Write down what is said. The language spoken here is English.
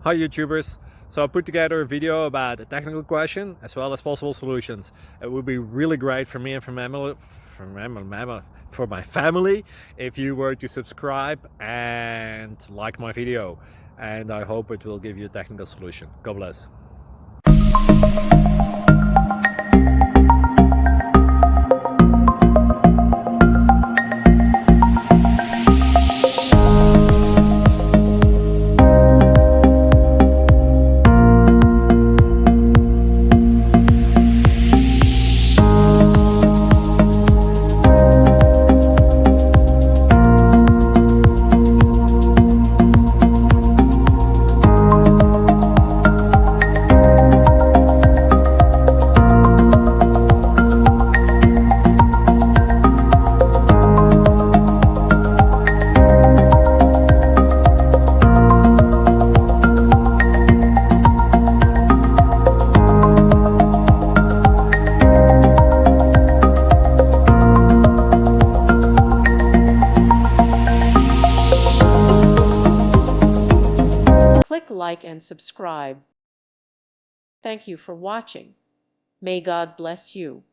Hi YouTubers! So I put together a video about a technical question as well as possible solutions. It would be really great for me and for my family if you were to subscribe and like my video, and I hope it will give you a technical solution. God bless. Click like and subscribe. Thank you for watching. May God bless you.